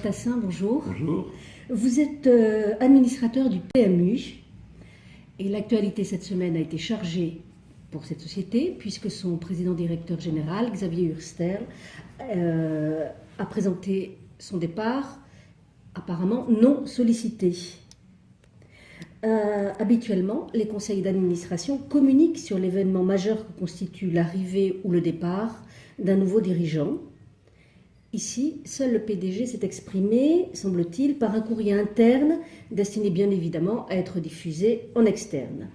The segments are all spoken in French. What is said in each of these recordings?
Tassin, bonjour. Bonjour. Vous êtes administrateur du PMU et l'actualité cette semaine a été chargée pour cette société puisque son président-directeur général, Xavier Hurstel, a présenté son départ apparemment non sollicité. Habituellement, les conseils d'administration communiquent sur l'événement majeur que constitue l'arrivée ou le départ d'un nouveau dirigeant. Ici, seul le PDG s'est exprimé, semble-t-il, par un courrier interne destiné bien évidemment à être diffusé en externe.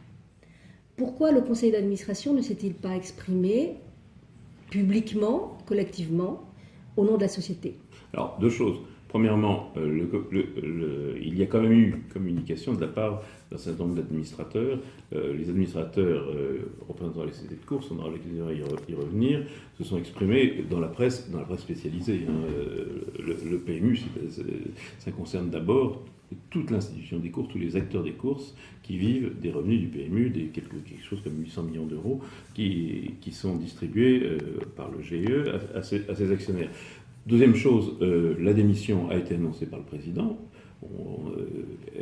Pourquoi le conseil d'administration ne s'est-il pas exprimé publiquement, collectivement, au nom de la société? Alors, deux choses. Premièrement, il y a quand même eu communication de la part d'un certain nombre d'administrateurs. Les administrateurs représentant les sociétés de course, on aura l'occasion d'y revenir, se sont exprimés dans la presse spécialisée. Le PMU, ça concerne d'abord toute l'institution des courses, tous les acteurs des courses qui vivent des revenus du PMU, quelque chose comme 800 millions d'euros qui sont distribués par le GIE à ses actionnaires. Deuxième chose, la démission a été annoncée par le président.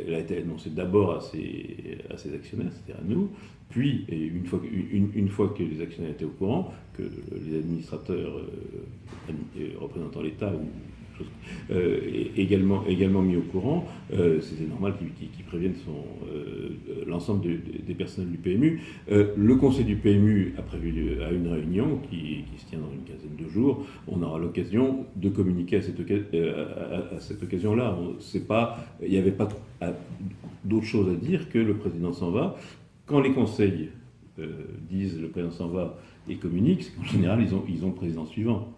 Elle a été annoncée d'abord à ses actionnaires, c'est-à-dire à nous. Puis, une fois que les actionnaires étaient au courant, que les administrateurs représentant l'État également mis au courant, c'était normal qu'ils préviennent l'ensemble des personnels du PMU. Le conseil du PMU a prévu une réunion qui se tient dans une quinzaine de jours. On aura l'occasion de communiquer à cette occasion-là. Il n'y avait pas d'autre chose à dire que le président s'en va. Quand les conseils disent le président s'en va et communiquent, en général, ils ont le président suivant.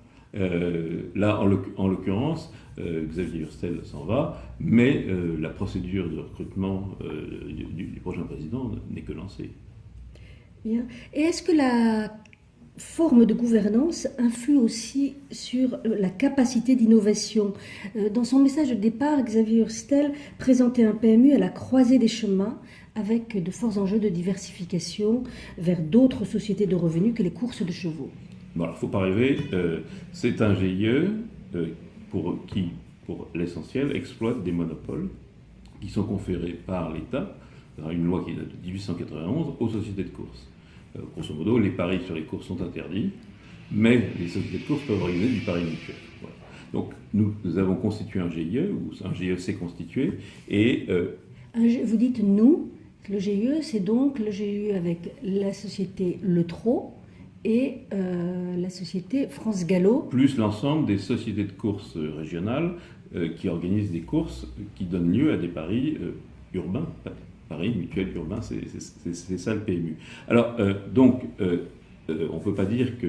Là, en l'occurrence, Xavier Hurstel s'en va, mais la procédure de recrutement du prochain président n'est que lancée. Bien. Et est-ce que la forme de gouvernance influe aussi sur la capacité d'innovation? Dans son message de départ, Xavier Hurstel présentait un PMU à la croisée des chemins avec de forts enjeux de diversification vers d'autres sociétés de revenus que les courses de chevaux. Bon, alors, il ne faut pas rêver, c'est un GIE qui, pour l'essentiel, exploite des monopoles qui sont conférés par l'État, par une loi qui date de 1891, aux sociétés de courses. Grosso modo, les paris sur les courses sont interdits, mais les sociétés de courses peuvent organiser du pari mutuel. Voilà. Donc, nous avons constitué un GIE, ou un GIE s'est constitué, et... Vous dites « nous », le GIE, c'est donc le GIE avec la société Le Trot, et la société France Gallo. Plus l'ensemble des sociétés de courses régionales qui organisent des courses qui donnent lieu à des paris urbains, paris mutuels urbains, c'est ça le PMU. Alors, on ne peut pas dire que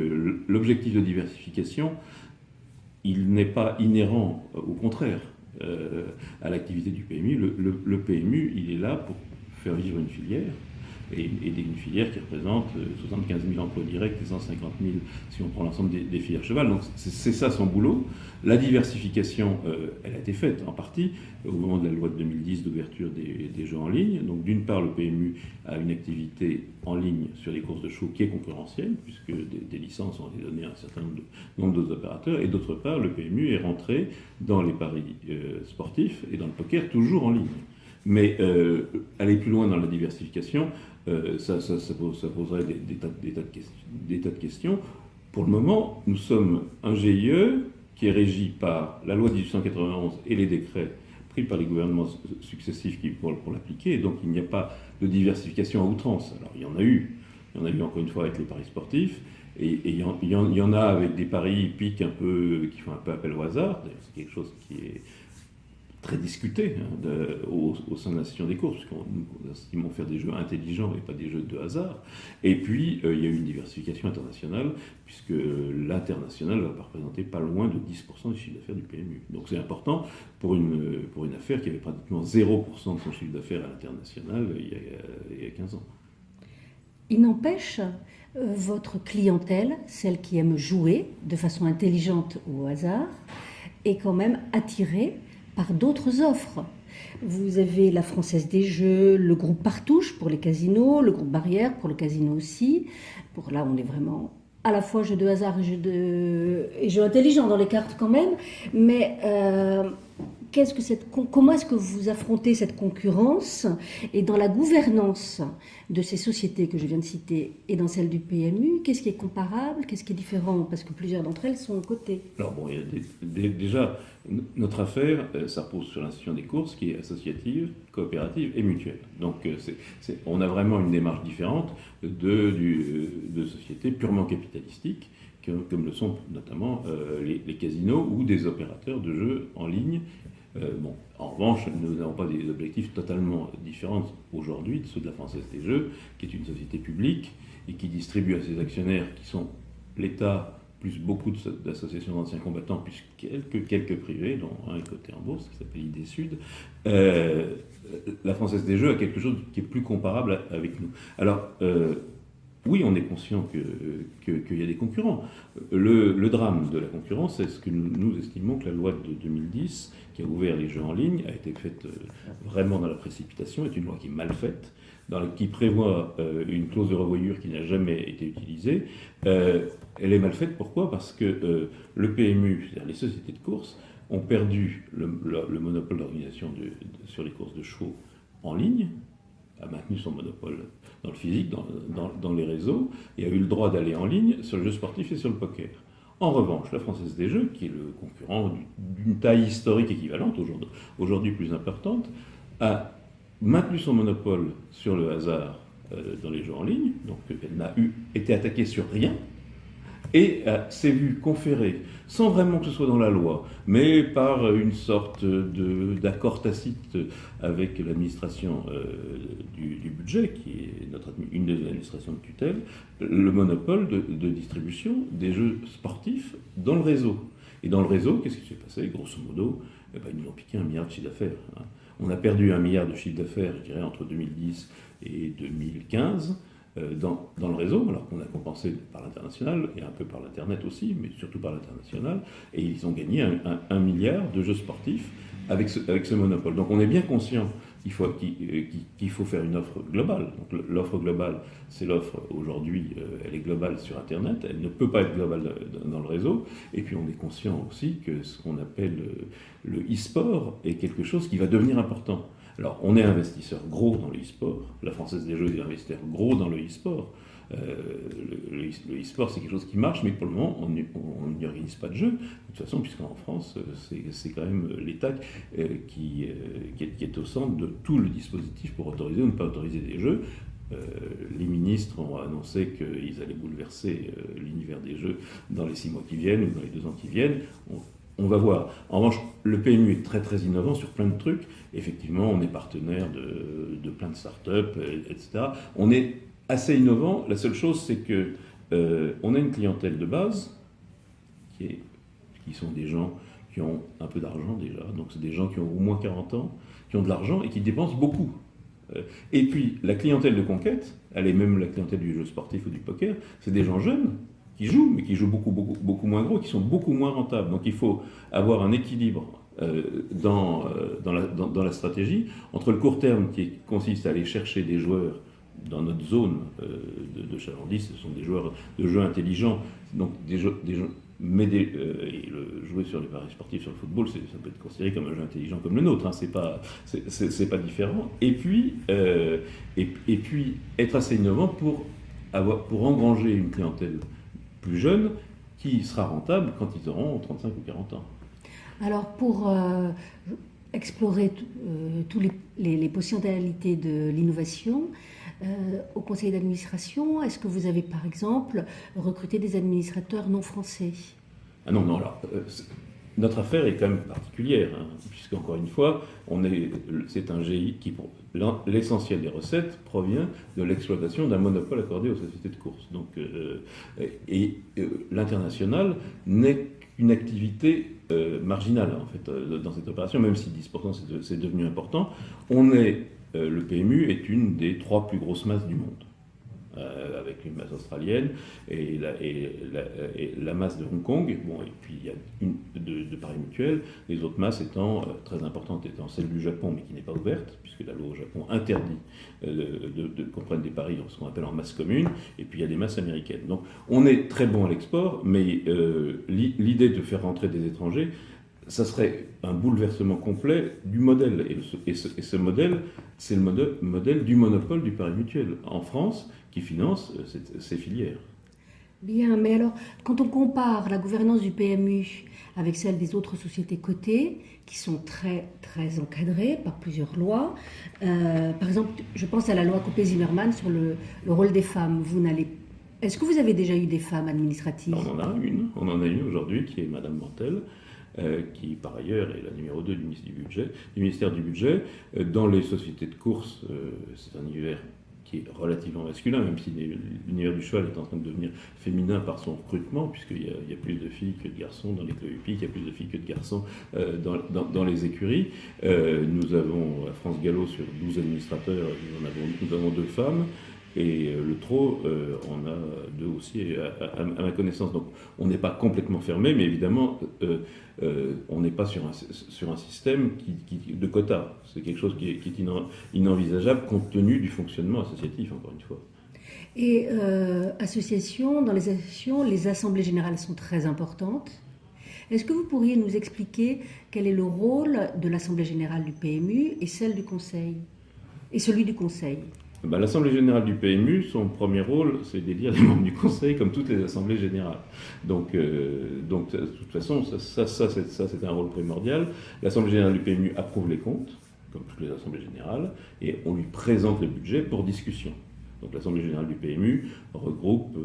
l'objectif de diversification, il n'est pas inhérent, au contraire, à l'activité du PMU. Le PMU, il est là pour faire vivre une filière, et une filière qui représente 75 000 emplois directs et 150 000 si on prend l'ensemble des filières cheval. Donc c'est ça son boulot. La diversification, elle a été faite en partie au moment de la loi de 2010 d'ouverture des jeux en ligne. Donc d'une part, le PMU a une activité en ligne sur les courses de chevaux qui est concurrentielle, puisque des licences ont été données à un certain nombre d'autres opérateurs. Et d'autre part, le PMU est rentré dans les paris sportifs et dans le poker toujours en ligne. Mais aller plus loin dans la diversification, ça poserait des tas de questions. Pour le moment, nous sommes un GIE qui est régi par la loi de 1891 et les décrets pris par les gouvernements successifs pour l'appliquer. Et donc il n'y a pas de diversification à outrance. Alors il y en a eu encore une fois avec les paris sportifs. Et il y en a avec des paris hippiques qui font un peu appel au hasard. D'ailleurs, c'est quelque chose qui est très discuté au sein de l'institution des courses, puisqu'on estimons faire des jeux intelligents et pas des jeux de hasard. Et puis, il y a eu une diversification internationale, puisque l'international va représenter pas loin de 10% du chiffre d'affaires du PMU. Donc c'est important pour une affaire qui avait pratiquement 0% de son chiffre d'affaires à l'international il y a 15 ans. Il n'empêche, votre clientèle, celle qui aime jouer de façon intelligente ou au hasard, est quand même attirée par d'autres offres. Vous avez la Française des Jeux, le groupe Partouche pour les casinos, le groupe Barrière pour le casino aussi. Là, on est vraiment à la fois jeu de hasard et jeu intelligent dans les cartes quand même, mais comment est-ce que vous affrontez cette concurrence et dans la gouvernance de ces sociétés que je viens de citer et dans celle du PMU, qu'est-ce qui est comparable, qu'est-ce qui est différent? Parce que plusieurs d'entre elles sont cotées. Alors bon, déjà, notre affaire, ça repose sur l'institution des courses qui est associative, coopérative et mutuelle. Donc on a vraiment une démarche différente de sociétés purement capitalistiques, comme le sont notamment les casinos ou des opérateurs de jeux en ligne. En revanche, nous n'avons pas des objectifs totalement différents aujourd'hui de ceux de la Française des Jeux, qui est une société publique et qui distribue à ses actionnaires, qui sont l'État, plus beaucoup d'associations d'anciens combattants, plus quelques privés, dont un est coté en bourse, qui s'appelle ID Sud. La Française des Jeux a quelque chose qui est plus comparable avec nous. Alors, oui, on est conscient qu'il y a des concurrents. Le drame de la concurrence, c'est ce que nous estimons que la loi de 2010, qui a ouvert les jeux en ligne, a été faite vraiment dans la précipitation, est une loi qui est mal faite, qui prévoit une clause de revoyure qui n'a jamais été utilisée. Elle est mal faite, pourquoi? Parce que le PMU, c'est-à-dire les sociétés de course, ont perdu le monopole d'organisation sur les courses de chevaux en ligne, a maintenu son monopole dans le physique, dans les réseaux, et a eu le droit d'aller en ligne sur le jeu sportif et sur le poker. En revanche, la Française des Jeux, qui est le concurrent d'une taille historique équivalente, aujourd'hui plus importante, a maintenu son monopole sur le hasard dans les jeux en ligne, donc elle n'a été attaquée sur rien, et s'est vue conférer, sans vraiment que ce soit dans la loi, mais par une sorte d'accord tacite avec l'administration du budget, qui est une des administrations de tutelle, le monopole de distribution des jeux sportifs dans le réseau. Et dans le réseau, qu'est-ce qui s'est passé? Grosso modo, ils nous ont piqué 1 milliard de chiffre d'affaires. Hein. On a perdu 1 milliard de chiffre d'affaires, je dirais, entre 2010 et 2015. Dans le réseau, alors qu'on a compensé par l'international, et un peu par l'Internet aussi, mais surtout par l'international, et ils ont gagné 1 milliard de jeux sportifs avec ce monopole. Donc on est bien conscient qu'il faut faire une offre globale. Donc l'offre globale, c'est l'offre aujourd'hui, elle est globale sur Internet, elle ne peut pas être globale dans le réseau, et puis on est conscient aussi que ce qu'on appelle le e-sport est quelque chose qui va devenir important. Alors, on est investisseur gros dans le e-sport. La Française des Jeux est investisseur gros dans le e-sport. Le e-sport, c'est quelque chose qui marche, mais pour le moment, on n'y organise pas de jeux. De toute façon, puisqu'en France, c'est quand même l'État qui est au centre de tout le dispositif pour autoriser ou ne pas autoriser des jeux. Les ministres ont annoncé qu'ils allaient bouleverser l'univers des jeux dans les 6 mois qui viennent ou dans les 2 ans qui viennent. On va voir. En revanche, le PMU est très très innovant sur plein de trucs. Effectivement, on est partenaire de plein de startups, etc. On est assez innovant. La seule chose, c'est que on a une clientèle de base qui sont des gens qui ont un peu d'argent déjà. Donc c'est des gens qui ont au moins 40 ans, qui ont de l'argent et qui dépensent beaucoup. Et puis la clientèle de conquête, elle est même la clientèle du jeu sportif ou du poker, c'est des gens jeunes qui jouent, mais qui jouent beaucoup moins gros, qui sont beaucoup moins rentables. Donc il faut avoir un équilibre dans la stratégie entre le court terme qui consiste à aller chercher des joueurs dans notre zone de chalandise, ce sont des joueurs de jeux intelligents, donc des jeux, mais jouer sur les paris sportifs, sur le football, ça peut être considéré comme un jeu intelligent comme le nôtre, hein, c'est pas différent. Et puis être assez innovant pour engranger une clientèle plus jeune qui sera rentable quand ils auront 35 ou 40 ans. Alors pour explorer toutes les potentialités de l'innovation, au conseil d'administration, est-ce que vous avez par exemple recruté des administrateurs non français? Ah non, alors notre affaire est quand même particulière, hein, puisqu'encore une fois, c'est un GI qui, pour l'essentiel des recettes, provient de l'exploitation d'un monopole accordé aux sociétés de course. Donc, l'international n'est qu'une activité marginale en fait dans cette opération, même si 10% c'est devenu important. Le PMU est une des 3 plus grosses masses du monde. avec une masse australienne et la masse de Hong Kong, bon, et puis il y a une de Paris Mutuel, les autres masses étant très importantes, étant celle du Japon, mais qui n'est pas ouverte, puisque la loi au Japon interdit qu'on prenne des paris en ce qu'on appelle en masse commune, et puis il y a des masses américaines. Donc on est très bon à l'export, mais l'idée de faire rentrer des étrangers, ça serait un bouleversement complet du modèle. Et ce modèle, c'est le modèle du monopole du pari mutuel en France qui finance ces filières. Bien, mais alors, quand on compare la gouvernance du PMU avec celle des autres sociétés cotées, qui sont très, très encadrées par plusieurs lois, par exemple, je pense à la loi Copé-Zimmermann sur le rôle des femmes. Est-ce que vous avez déjà eu des femmes administratives? On en a une aujourd'hui, qui est Madame Mantel, qui par ailleurs est la numéro 2 du ministère du Budget. Dans les sociétés de course, c'est un univers qui est relativement masculin, même si l'univers du cheval est en train de devenir féminin par son recrutement, puisqu'il y a plus de filles que de garçons dans les clubs hippiques, il y a plus de filles que de garçons dans les écuries. Nous avons à France Gallo, sur 12 administrateurs, nous avons 2 femmes. Et le trot, on a 2 aussi à ma connaissance. Donc on n'est pas complètement fermé, mais évidemment, on n'est pas sur un système de quotas. C'est quelque chose qui est inenvisageable compte tenu du fonctionnement associatif, encore une fois. Et dans les associations, les assemblées générales sont très importantes. Est-ce que vous pourriez nous expliquer quel est le rôle de l'Assemblée générale du PMU et celle du Conseil, et celui du Conseil? L'Assemblée générale du PMU, son premier rôle, c'est d'élire les membres du Conseil, comme toutes les assemblées générales. Donc de toute façon, ça c'est un rôle primordial. L'Assemblée générale du PMU approuve les comptes, comme toutes les assemblées générales, et on lui présente le budget pour discussion. Donc l'Assemblée générale du PMU regroupe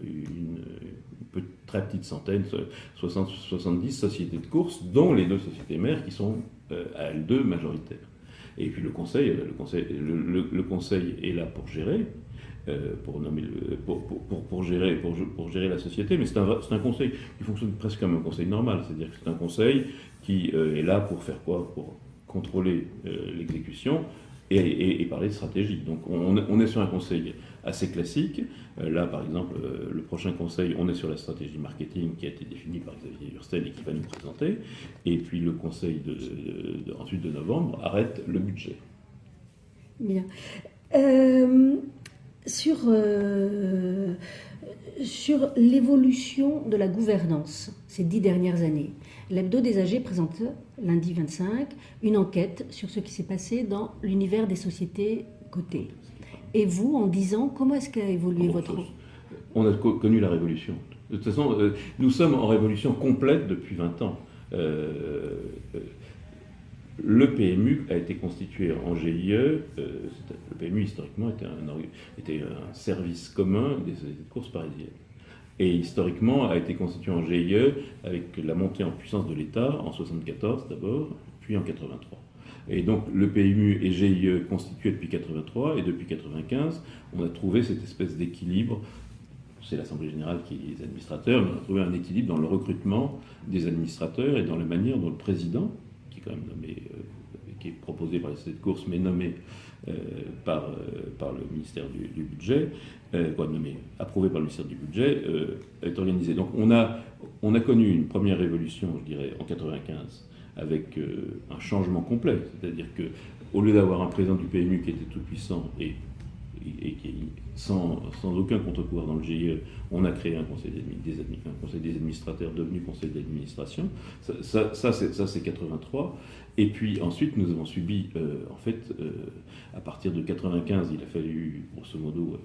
une très petite centaine, 70 sociétés de course, dont les 2 sociétés mères qui sont à elles 2 majoritaires. Et puis le conseil est là pour gérer, pour gérer la société, mais c'est un conseil qui fonctionne presque comme un conseil normal, c'est-à-dire que c'est un conseil qui est là pour faire quoi? Pour contrôler l'exécution et parler de stratégie. Donc on est sur un conseil assez classique. Là, par exemple, le prochain conseil, on est sur la stratégie marketing qui a été définie par Xavier Hurstel et qui va nous présenter. Et puis le conseil ensuite de novembre arrête le budget. Bien. Sur l'évolution de la gouvernance ces 10 dernières années, l'Hebdo des AG présente lundi 25 une enquête sur ce qui s'est passé dans l'univers des sociétés cotées. Et vous, en 10 ans, comment est-ce qu'a évolué votre... On a connu la révolution. De toute façon, nous sommes en révolution complète depuis 20 ans. Le PMU a été constitué en GIE. Le PMU, historiquement, était un service commun des sociétés de course parisiennes. Et historiquement, a été constitué en GIE avec la montée en puissance de l'État, en 1974 d'abord, puis en 1983. Et donc le PMU et GIE constitués depuis 1983, et depuis 1995, on a trouvé cette espèce d'équilibre. C'est l'Assemblée générale qui est les administrateurs, mais on a trouvé un équilibre dans le recrutement des administrateurs et dans la manière dont le président, qui est quand même nommé, qui est proposé par les sociétés de course, mais nommé par le ministère du Budget, approuvé par le ministère du Budget, est organisé. Donc on a connu une première révolution, je dirais, en 1995, avec un changement complet. C'est-à-dire qu'au lieu d'avoir un président du PMU qui était tout puissant et qui, sans aucun contre-pouvoir dans le GIE, on a créé un conseil des administrateurs devenu conseil d'administration. Ça c'est 83. Et puis ensuite, nous avons subi, à partir de 95, il a fallu, grosso modo,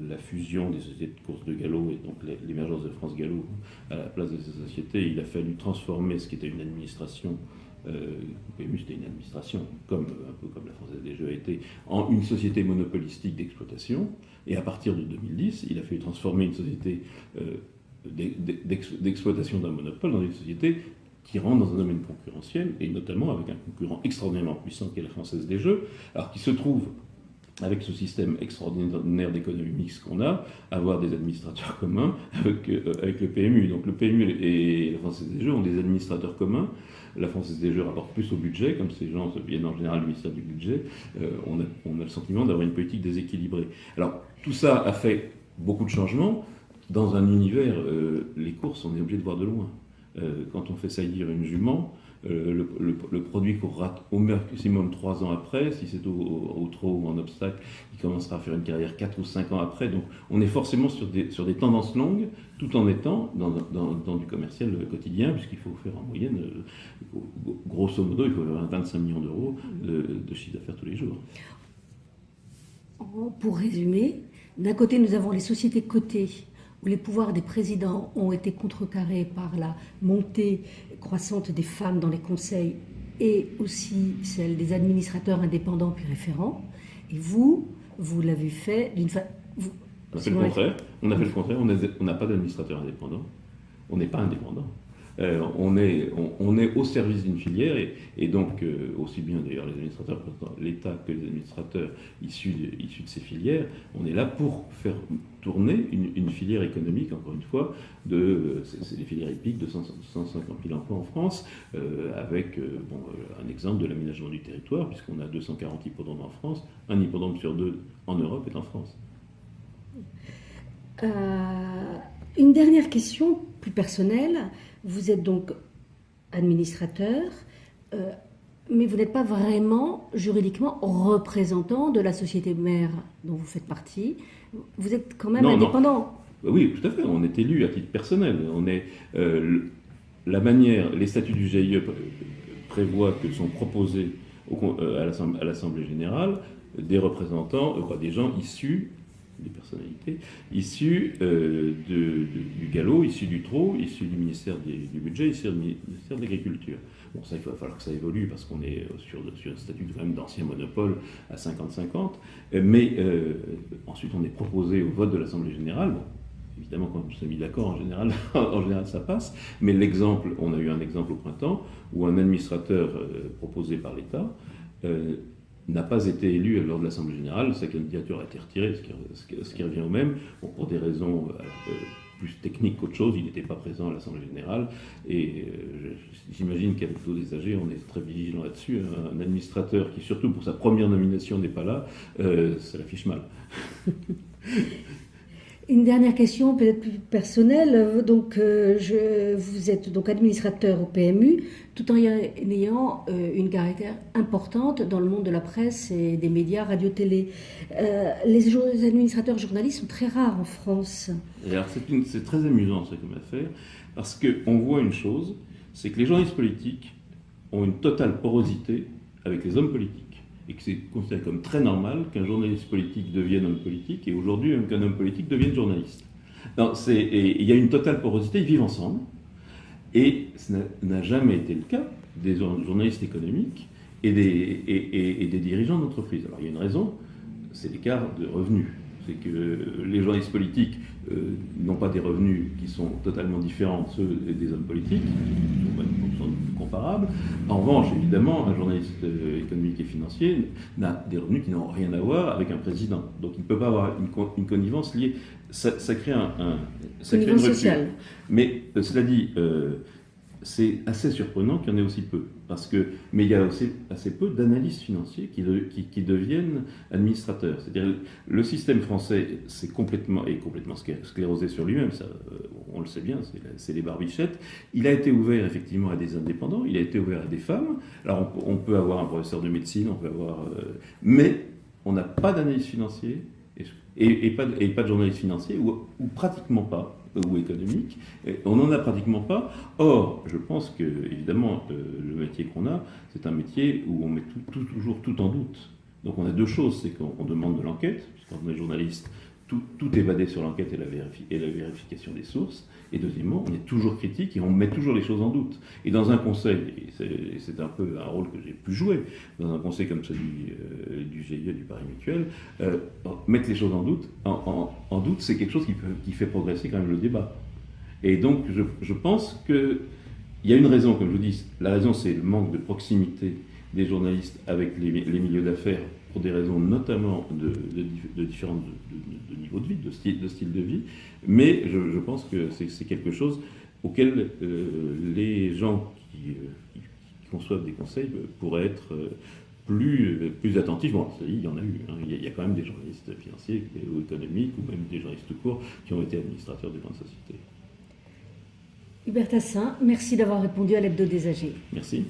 la fusion des sociétés de course de galop et donc l'émergence de France Gallo à la place de ces sociétés. Il a fallu transformer ce qui était une administration. Le PMU, c'était une administration, un peu comme la Française des Jeux a été, en une société monopolistique d'exploitation. Et à partir de 2010, il a fallu transformer une société d'exploitation d'un monopole dans une société qui rentre dans un domaine concurrentiel, et notamment avec un concurrent extraordinairement puissant qui est la Française des Jeux, alors qui se trouve avec ce système extraordinaire d'économie mixte qu'on a, avoir des administrateurs communs avec le PMU. Donc le PMU et la Française des Jeux ont des administrateurs communs. La Française des Jeux rapporte plus au budget, comme ces gens viennent en général du ministère du Budget. On a le sentiment d'avoir une politique déséquilibrée. Alors tout ça a fait beaucoup de changements. Dans un univers, les courses, on est obligé de voir de loin. Quand on fait saillir une jument, le produit courra au maximum 3 ans après. Si c'est au trot ou en obstacle, il commencera à faire une carrière 4 ou 5 ans après. Donc on est forcément sur des tendances longues, tout en étant dans du commercial quotidien, puisqu'il faut faire en moyenne, grosso modo, il faut avoir 25 millions d'euros de chiffre d'affaires tous les jours. Pour résumer, d'un côté, nous avons les sociétés cotées, où les pouvoirs des présidents ont été contrecarrés par la montée croissante des femmes dans les conseils et aussi celle des administrateurs indépendants puis référents. Et vous l'avez fait d'une façon... On a fait le contraire. On n'a pas d'administrateur indépendant. On n'est pas indépendant. On est au service d'une filière et donc aussi bien d'ailleurs les administrateurs, l'État que les administrateurs issus de ces filières, on est là pour faire tourner une filière économique, encore une fois, c'est des filières hippiques de 150 000 emplois en France, avec un exemple de l'aménagement du territoire, puisqu'on a 240 hippodromes en France, un hippodrome sur 2 en Europe est en France. Une dernière question, plus personnelle. Vous êtes donc administrateur, mais vous n'êtes pas vraiment juridiquement représentant de la société mère dont vous faites partie. Vous êtes quand même indépendant. Non. Oui, tout à fait. On est élu à titre personnel. Les statuts du GIE prévoient que sont proposés à l'Assemblée générale des représentants, des gens issus, des personnalités, issues du galop, issues du trot, issues du ministère du Budget, issues du ministère de l'Agriculture. Bon, ça, il va falloir que ça évolue parce qu'on est sur un statut quand même d'ancien monopole à 50-50. Mais ensuite, on est proposé au vote de l'Assemblée générale. Bon, évidemment, quand on s'est mis d'accord, en général, ça passe. Mais on a eu un exemple au printemps où un administrateur proposé par l'État n'a pas été élu lors de l'Assemblée générale, sa candidature a été retirée, ce qui revient au même. Bon, pour des raisons plus techniques qu'autre chose, il n'était pas présent à l'Assemblée générale, et j'imagine qu'avec plutôt des âgés, on est très vigilant là-dessus. Un administrateur qui, surtout pour sa première nomination, n'est pas là, ça l'affiche mal. Une dernière question, peut-être plus personnelle. Donc, vous êtes donc administrateur au PMU, tout en ayant une caractère importante dans le monde de la presse et des médias, radio-télé. Les administrateurs journalistes sont très rares en France. Alors, c'est très amusant, ça, comme affaire, parce qu'on voit une chose, c'est que les journalistes politiques ont une totale porosité avec les hommes politiques. Et que c'est considéré comme très normal qu'un journaliste politique devienne homme politique, et aujourd'hui même qu'un homme politique devienne journaliste. Il y a une totale porosité, ils vivent ensemble, et ça n'a jamais été le cas des journalistes économiques et des dirigeants d'entreprise. Alors il y a une raison, c'est l'écart de revenus. C'est que les journalistes politiques n'ont pas des revenus qui sont totalement différents de ceux des hommes politiques, qui sont comparables. En revanche, évidemment, un journaliste économique et financier n'a des revenus qui n'ont rien à voir avec un président. Donc il ne peut pas avoir une connivence liée. Ça crée une rupture. Sociale. Mais cela dit, c'est assez surprenant qu'il y en ait aussi peu. Mais il y a aussi assez peu d'analystes financiers qui deviennent administrateurs. C'est-à-dire le système français est complètement sclérosé sur lui-même, ça, on le sait bien, c'est les barbichettes. Il a été ouvert effectivement à des indépendants, il a été ouvert à des femmes. Alors on peut avoir un professeur de médecine, mais on n'a pas d'analyste financier et pas de journaliste financier, ou pratiquement pas, ou économique, on n'en a pratiquement pas. Or, je pense que, évidemment, le métier qu'on a, c'est un métier où on met toujours tout en doute. Donc on a deux choses, c'est qu'on demande de l'enquête, puisqu'on est journaliste, tout est basé sur l'enquête et la vérification des sources, et deuxièmement, on est toujours critique et on met toujours les choses en doute. Et dans un conseil, et c'est un peu un rôle que j'ai pu jouer, dans un conseil comme celui du GIE, du Paris Mutuel, mettre les choses en doute, c'est quelque chose qui fait progresser quand même le débat. Et donc, je pense qu'il y a une raison, comme je vous dis, la raison c'est le manque de proximité des journalistes avec les milieux d'affaires, pour des raisons notamment de différents de niveau de vie, de style de vie, mais je pense que c'est quelque chose auquel les gens qui conçoivent des conseils pourraient être plus attentifs. Bon, il y en a eu, hein. Il y a quand même des journalistes financiers ou économiques, ou même des journalistes tout court, qui ont été administrateurs de grandes sociétés. Hubert Tassin, merci d'avoir répondu à l'Hebdo des âgés. Merci.